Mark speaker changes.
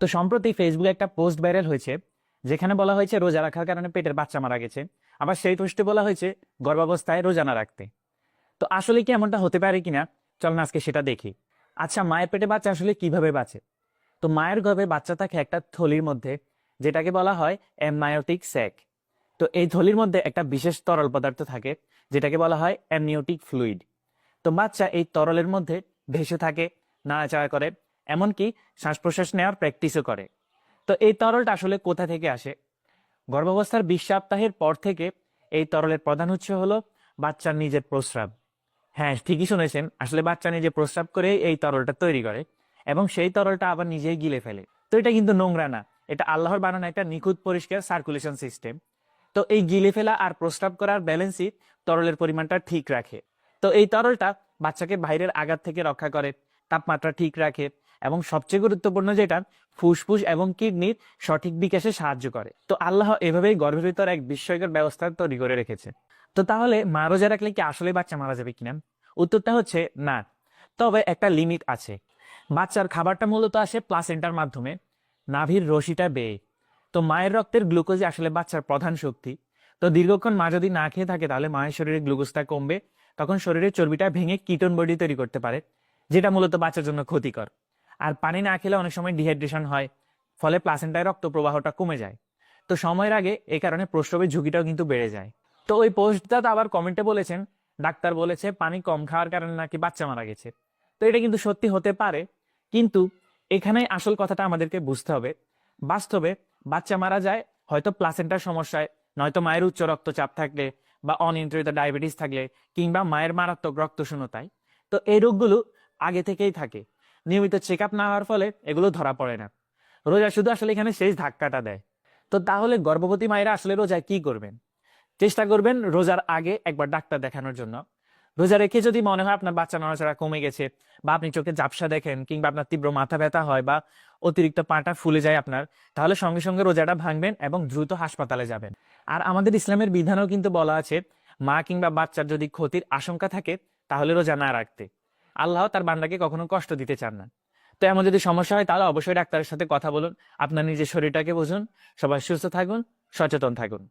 Speaker 1: তো সম্প্রতি ফেসবুকে একটা পোস্ট ভাইরাল হয়েছে, যেখানে বলা হয়েছে রোজা রাখার কারণে পেটের বাচ্চা মারা গেছে। আবার সেই পোস্টে বলা হয়েছে গর্ভাবস্থায় রোজা না রাখতে। তো আসলে কি এমনটা হতে পারে কিনা, চল না আজকে সেটা দেখি। আচ্ছা, মায়ের পেটে বাচ্চা আসলে কিভাবে বাঁচে? তো মায়ের গর্ভে বাচ্চা থাকে একটা থলির মধ্যে, যেটাকে বলা হয় অ্যামনায়োটিক স্যাক। তো এই থলির মধ্যে একটা বিশেষ তরল পদার্থ থাকে, যেটাকে বলা হয় অ্যামনিওটিক ফ্লুইড। তো বাচ্চা এই তরলের মধ্যে ভেসে থাকে, নাড়াচাড়া করে, এমনকি শ্বাস প্রশ্বাস নেওয়ার প্র্যাকটিসও করে। তো এই তরলটা আসলে কোথা থেকে আসে? গর্ভাবস্থার 20 সপ্তাহের পর থেকে এই তরলের প্রধান উৎস হলো বাচ্চার নিজের প্রস্রাব। হ্যাঁ, ঠিকই শুনেছেন, আসলে বাচ্চা নিজে প্রস্রাব করে এই তরলটা তৈরি করে এবং সেই তরলটা আবার নিজেই গিলে ফেলে। তো এটা কিন্তু নোংরা না, এটা আল্লাহর বানানো একটা নিখুঁত পরিষ্কার সার্কুলেশন সিস্টেম। তো এই গিলে ফেলা আর প্রস্রাব করার ব্যালেন্সই তরলের পরিমাণটা ঠিক রাখে। তো এই তরলটা বাচ্চাকে বাইরের আঘাত থেকে রক্ষা করে, তাপমাত্রা ঠিক রাখে এবং সবচেয়ে গুরুত্বপূর্ণ যেটা, ফুসফুস এবং কিডনির সঠিক বিকাশে সাহায্য করে। তো আল্লাহ এভাবেই গর্ভের ভিতর এক বিস্ময়কর ব্যবস্থা তৈরি করে রেখেছে। তো তাহলে মা রোজা রাখলে কি আসলে বাচ্চা মারা যাবে কিনা? উত্তরটা হচ্ছে না, তবে একটা লিমিট আছে। বাচ্চার খাবারটা মূলত আসে প্লাসেন্টার মাধ্যমে, নাভির রশিটা বেয়ে। তো মায়ের রক্তের গ্লুকোজই আসলে বাচ্চার প্রধান শক্তি। তো দীর্ঘক্ষণ মা যদি না খেয়ে থাকে তাহলে মায়ের শরীরে গ্লুকোজটা কমবে, তখন শরীরের চর্বিটা ভেঙে কিটোন বডি তৈরি করতে পারে, যেটা মূলত বাচ্চার জন্য ক্ষতিকর। আর পানি না খেলে অনেক সময় ডিহাইড্রেশন হয়, ফলে প্লাসেন্টায় রক্ত প্রবাহটা কমে যায়। তো সময়ের আগে এই কারণে প্রসবের ঝুঁকিটাও কিন্তু বেড়ে যায়। তো ওই পোস্টটা আবার কমেন্টে বলেছেন, ডাক্তার বলেছে পানি কম খাওয়ার কারণে নাকি বাচ্চা মারা গেছে। তো এটা কিন্তু সত্যি হতে পারে, কিন্তু এখানে আসল কথাটা আমাদেরকে বুঝতে হবে। বাস্তবে বাচ্চা মারা যায় হয়তো প্লাসেন্টার সমস্যায়, নয়তো মায়ের উচ্চ রক্তচাপ থাকলে, বা অনিয়ন্ত্রিত ডায়াবেটিস থাকলে, কিংবা মায়ের মারাত্মক রক্তশূন্যতায়। তো এই রোগগুলো আগে থেকেই থাকে, নিয়মিত চেক আপ না হওয়ার ফলে এগুলো ধরা পড়ে না। রোজা শুধু আসলে এখানে শেষ ধাক্কাটা দেয়। তো তাহলে গর্ভবতী মায়েরা আসলে রোজায় কি করবেন? চেষ্টা করবেন রোজার আগে একবার ডাক্তার দেখানোর জন্য। রোজা রেখে যদি মনে হয় আপনার বাচ্চা নড়াচড়া কমে গেছে, বা আপনি চোখে ঝাপসা দেখেন, কিংবা আপনার তীব্র মাথা ব্যথা হয়, বা অতিরিক্ত পাটা ফুলে যায় আপনার, তাহলে সঙ্গে সঙ্গে রোজাটা ভাঙবেন এবং দ্রুত হাসপাতালে যাবেন। আর আমাদের ইসলামের বিধানেও কিন্তু বলা আছে, মা কিংবা বাচ্চার যদি ক্ষতির আশঙ্কা থাকে তাহলে রোজা না রাখতে। আল্লাহ তার বান্দাকে কখনো কষ্ট দিতে চান না। তো এমন যদি সমস্যা হয় তাহলে অবশ্যই ডাক্তারের সাথে কথা বলুন, আপনার নিজের শরীরটাকে বুঝুন। সবাই সুস্থ থাকুন, সচেতন থাকুন।